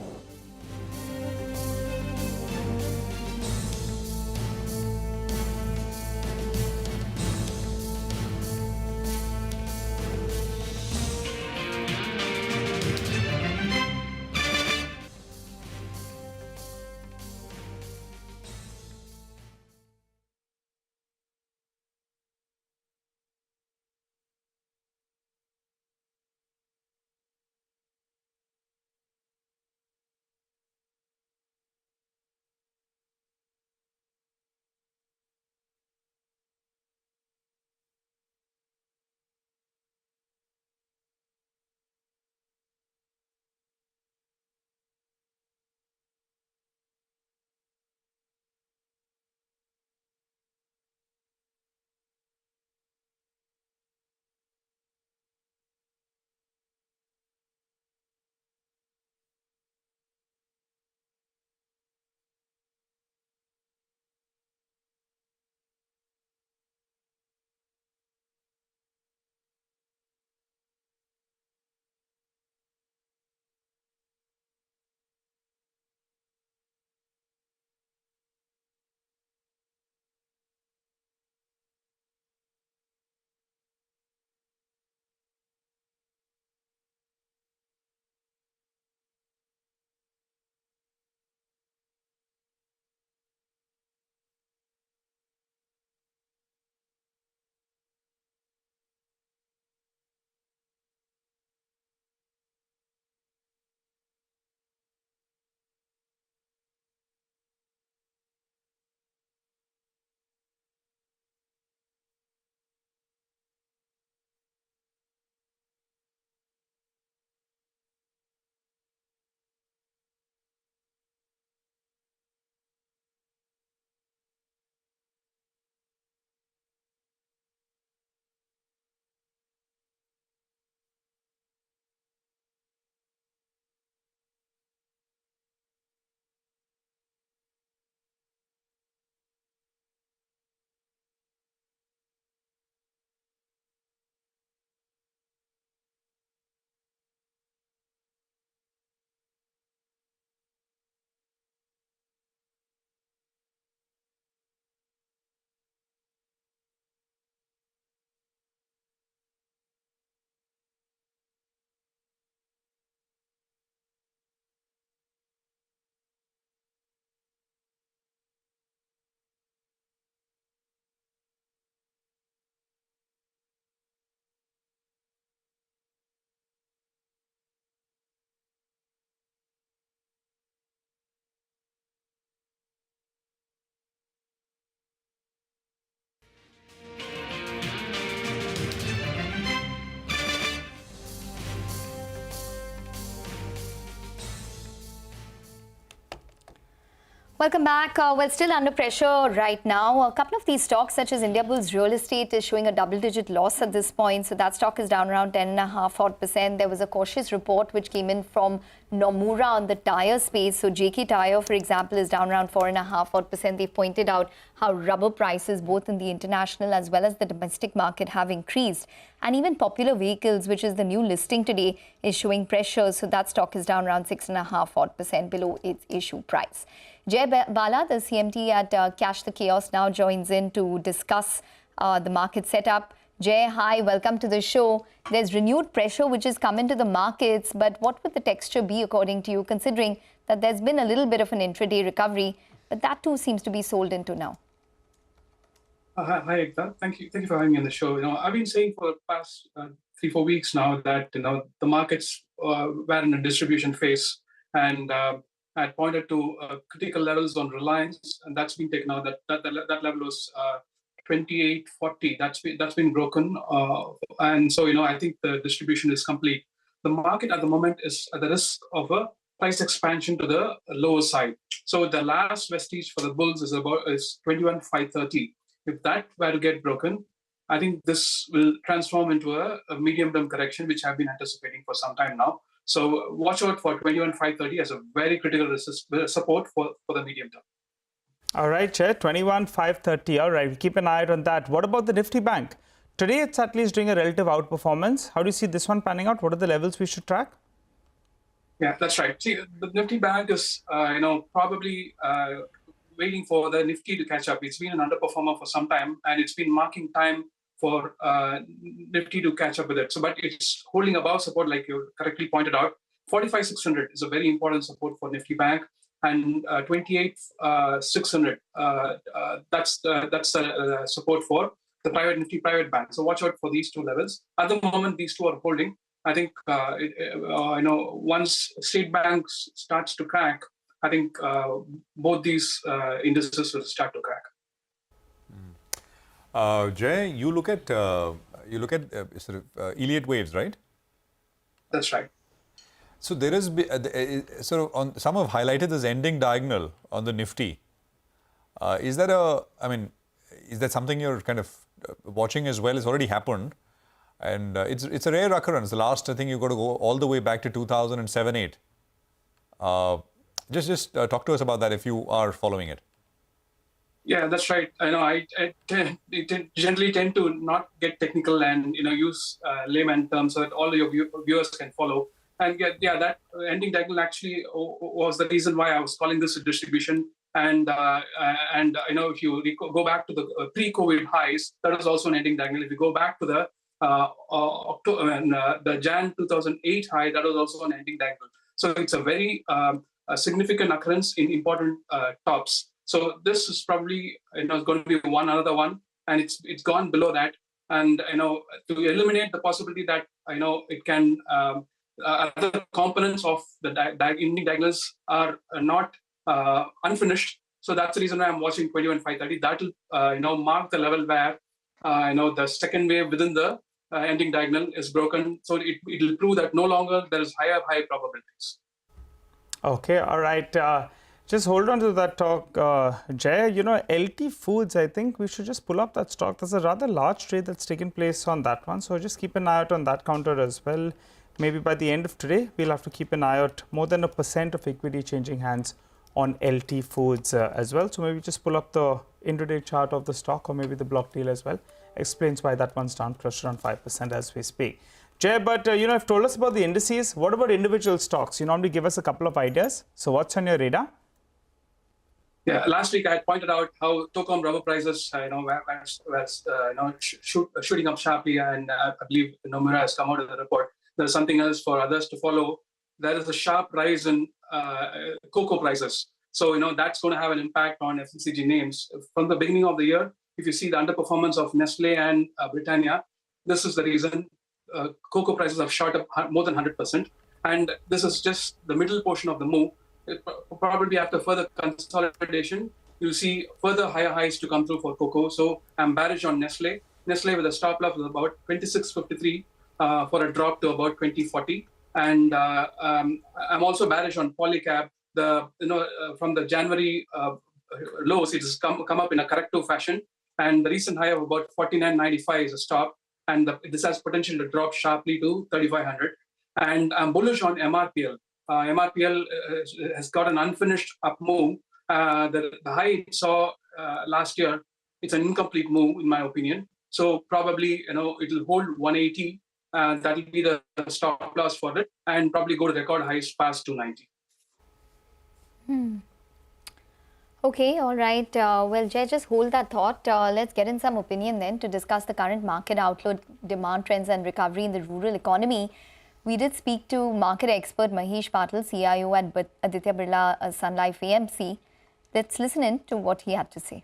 Welcome back. We're still under pressure right now. A couple of these stocks, such as Indiabulls Real Estate, is showing a double-digit loss at this point. So that stock is down around 10.5%. There was a cautious report which came in from Nomura on the tyre space. So JK Tyre, for example, is down around 4.5%. They pointed out how rubber prices, both in the international as well as the domestic market, have increased. And even Popular Vehicles, which is the new listing today, is showing pressure. So that stock is down around 6.5% below its issue price. Jay Bala, the CMT at Cash the Chaos, now joins in to discuss the market setup. Jay, hi, welcome to the show. There's renewed pressure which has come into the markets, but what would the texture be according to you, considering that there's been a little bit of an intraday recovery, but that too seems to be sold into now? Hi, Ekta. Thank you for having me on the show. I've been saying for the past 3-4 weeks now that the markets were in a distribution phase, and I pointed to critical levels on Reliance, and that's been taken out. That level was 28.40. That's been broken, and so I think the distribution is complete. The market at the moment is at the risk of a price expansion to the lower side. So the last vestige for the bulls is 21,530. If that were to get broken, I think this will transform into a medium-term correction, which I've been anticipating for some time now. So watch out for 21,530 as a very critical support for the medium term. All right, Chair, 21,530. All right, we'll keep an eye on that. What about the Nifty Bank? Today, it's at least doing a relative outperformance. How do you see this one panning out? What are the levels we should track? Yeah, that's right. See, the Nifty Bank is, probably waiting for the Nifty to catch up. It's been an underperformer for some time, and it's been marking time for Nifty to catch up with it. So, but it's holding above support, like you correctly pointed out. 45,600 is a very important support for Nifty Bank, and 28,600 that's the support for the private Nifty Private Bank. So watch out for these two levels. At the moment, these two are holding. I think once State Banks starts to crack, I think both these indices will start to crack. Jay, you look at Elliott waves, right? That's right. So there is some have highlighted this ending diagonal on the Nifty. Is that something you're kind of watching as well? It's already happened, and it's a rare occurrence. The last, I think, you've got to go all the way back to 2007-8. Just talk to us about that if you are following it. Yeah, that's right. I know I generally tend to not get technical and use layman terms so that all your viewers can follow. And yeah, that ending diagonal actually was the reason why I was calling this a distribution. And if you go back to the pre-COVID highs, that was also an ending diagonal. If you go back to the the Jan 2008 high, that was also an ending diagonal. So it's a very significant occurrence in important tops. So this is probably going to be another one, and it's gone below that. And to eliminate the possibility that it can other components of the ending diagonals are not unfinished. So that's the reason why I'm watching 21,530. That will mark the level where the second wave within the ending diagonal is broken. So it will prove that no longer there is high probabilities. Okay, all right. Just hold on to that talk, Jay. LT Foods, I think we should just pull up that stock. There's a rather large trade that's taken place on that one. So just keep an eye out on that counter as well. Maybe by the end of today, we'll have to keep an eye out. More than 1% of equity changing hands on LT Foods as well. So maybe just pull up the intraday chart of the stock, or maybe the block deal as well. Explains why that one's down close to around 5% as we speak. Jay, but you've told us about the indices. What about individual stocks? You normally give us a couple of ideas. So what's on your radar? Yeah, last week I pointed out how Tocom rubber prices, shooting up sharply, and I believe Nomura has come out of the report. There's something else for others to follow. There is a sharp rise in cocoa prices. So that's going to have an impact on FMCG names. From the beginning of the year, if you see the underperformance of Nestle and Britannia, this is the reason cocoa prices have shot up more than 100%. And this is just the middle portion of the move. Probably after further consolidation, you'll see further higher highs to come through for cocoa. So I'm bearish on Nestle. Nestle with a stop loss of about 26.53 for a drop to about 20.40. And I'm also bearish on Polycab. From the January lows, it has come up in a corrective fashion. And the recent high of about 49.95 is a stop. And this has potential to drop sharply to 3,500. And I'm bullish on MRPL. MRPL has got an unfinished up move. The high it saw last year, it's an incomplete move in my opinion. So probably it will hold 180. That will be the stop loss for it, and probably go to record highs past 290. Okay, all right. Well, Jay, just hold that thought. Let's get in some opinion then to discuss the current market outlook, demand trends and recovery in the rural economy. We did speak to market expert Mahesh Patel, CIO at Aditya Birla Sun Life AMC. Let's listen in to what he had to say.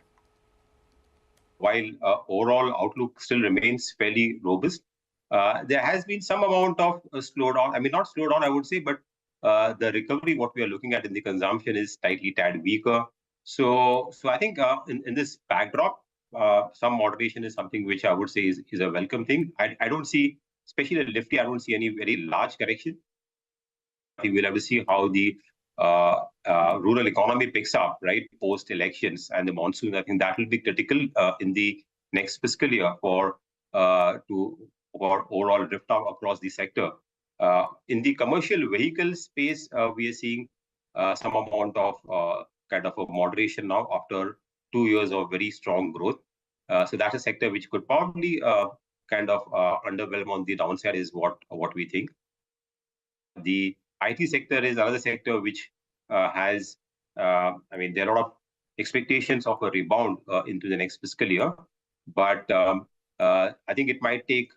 while overall outlook still remains fairly robust, there has been some amount of slowdown. I mean, not slowdown, I would say, but the recovery, what we are looking at in the consumption is slightly tad weaker. So I think in this backdrop, some moderation is something which I would say is a welcome thing. I don't see, especially the Nifty, I don't see any very large correction. We will have to see how the rural economy picks up, right, post-elections and the monsoon. I think that will be critical in the next fiscal year for overall drift up across the sector. In the commercial vehicle space, we are seeing some amount of kind of a moderation now after 2 years of very strong growth. So that's a sector which could probably kind of underwhelm on the downside is what we think. The IT sector is another sector which has, I mean, there are a lot of expectations of a rebound into the next fiscal year, but I think it might take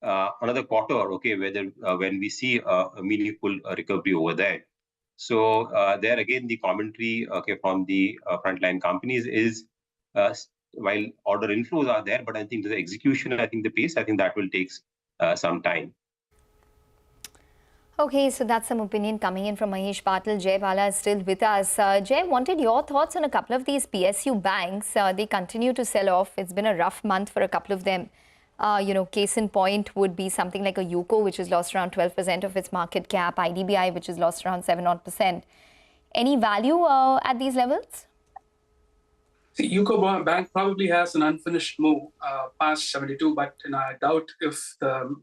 another quarter, okay, when we see a meaningful recovery over there. So there again, the commentary from the frontline companies is while order inflows are there, but I think the execution, I think the pace, I think that will take some time. Okay, so that's some opinion coming in from Mahesh Patil. Jay Bala is still with us. Jay, wanted your thoughts on a couple of these PSU banks. They continue to sell off. It's been a rough month for a couple of them. Case in point would be something like a UCO, which has lost around 12% of its market cap, IDBI, which has lost around 7-odd%. Any value at these levels? See, UCO Bank probably has an unfinished move past 72, but I doubt if the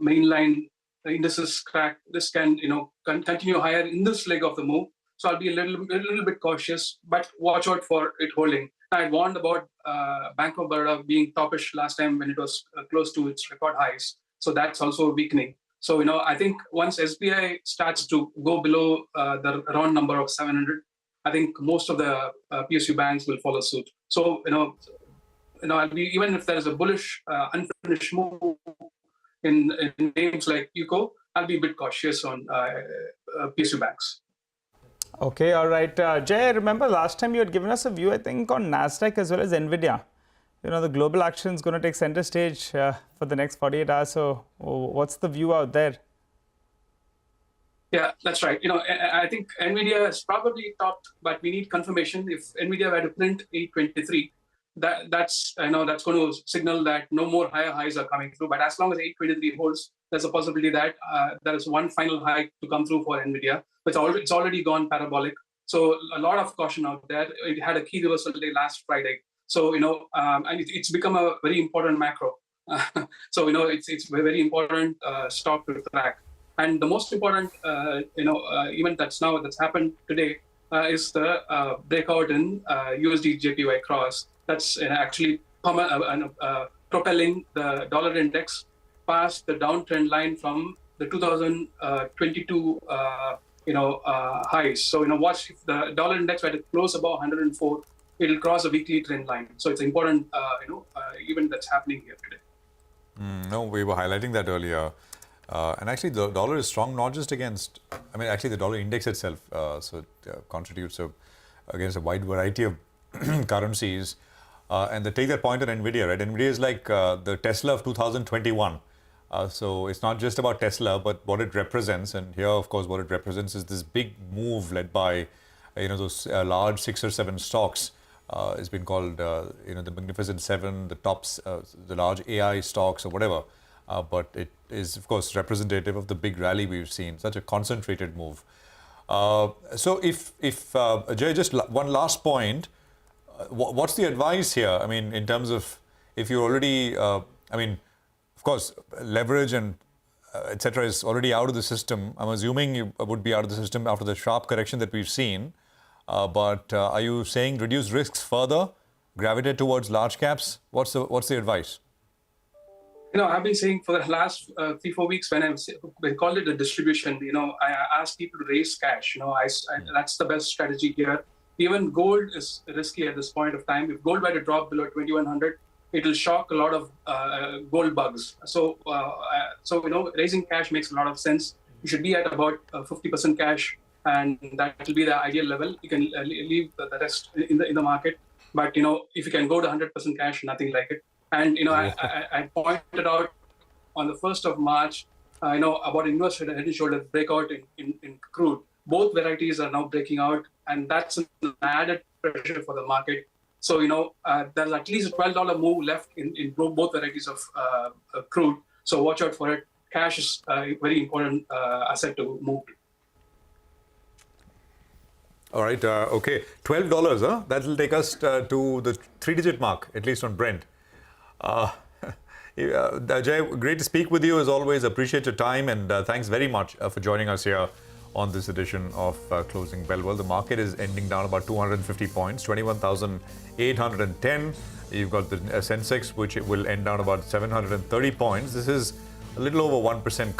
mainline indices crack. This can, continue higher in this leg of the move. So I'll be a little bit cautious, but watch out for it holding. I warned about Bank of Baroda being toppish last time when it was close to its record highs. So that's also weakening. So, I think once SBI starts to go below the round number of 700, I think most of the PSU banks will follow suit. So, I'll be, even if there is a bullish unfinished move in names like UCO, I'll be a bit cautious on PSU banks. Okay, all right. Jay, I remember last time you had given us a view, I think, on NASDAQ as well as NVIDIA. The global action is going to take center stage for the next 48 hours. So what's the view out there? Yeah, that's right. I think NVIDIA has probably topped, but we need confirmation. If NVIDIA were to print 823, that's going to signal that no more higher highs are coming through. But as long as 823 holds, there's a possibility that there is one final high to come through for NVIDIA. But it's already gone parabolic. So a lot of caution out there. It had a key reversal day last Friday. So, and it's become a very important macro. So, it's a very important stock to track. And the most important, event that's happened today is the breakout in USD JPY cross. That's actually propelling the dollar index past the downtrend line from the 2022 highs. So watch if the dollar index were to close above 104, it'll cross a weekly trend line. So it's an important event that's happening here today. No, we were highlighting that earlier. And actually, the dollar is strong not just against, actually the dollar index itself, so it contributes against a wide variety of currencies. And they take that point on NVIDIA, right? NVIDIA is like the Tesla of 2021. So it's not just about Tesla, but what it represents. And here, of course, what it represents is this big move led by, those large 6 or 7 stocks. It's been called, the Magnificent Seven, the tops, the large AI stocks or whatever. But it is, of course, representative of the big rally we've seen, such a concentrated move. So if Jay, just one last point, what's the advice here? In terms of if you're already, of course, leverage and etc. is already out of the system. I'm assuming you would be out of the system after the sharp correction that we've seen. But are you saying reduce risks further, gravitate towards large caps? What's the advice? I've been saying for the last 3-4 weeks when we called it a distribution, I asked people to raise cash. That's the best strategy here. Even gold is risky at this point of time. If gold were to drop below 2100, it will shock a lot of gold bugs. So, raising cash makes a lot of sense. You should be at about 50% cash, and that will be the ideal level. You can leave the rest in the market. But if you can go to 100% cash, nothing like it. And I pointed out on the 1st of March, about investor head and shoulder breakout in crude. Both varieties are now breaking out, and that's an added pressure for the market. So there's at least a $12 move left in both varieties of crude. So watch out for it. Cash is a very important asset to move to. All right, okay. $12, huh? That will take us to the 3-digit mark, at least on Brent. Ajay, great to speak with you as always. Appreciate your time, and thanks very much for joining us here on this edition of Closing Bell. Well, the market is ending down about 250 points, 21,810. You've got the Sensex, which will end down about 730 points. This is a little over 1% cut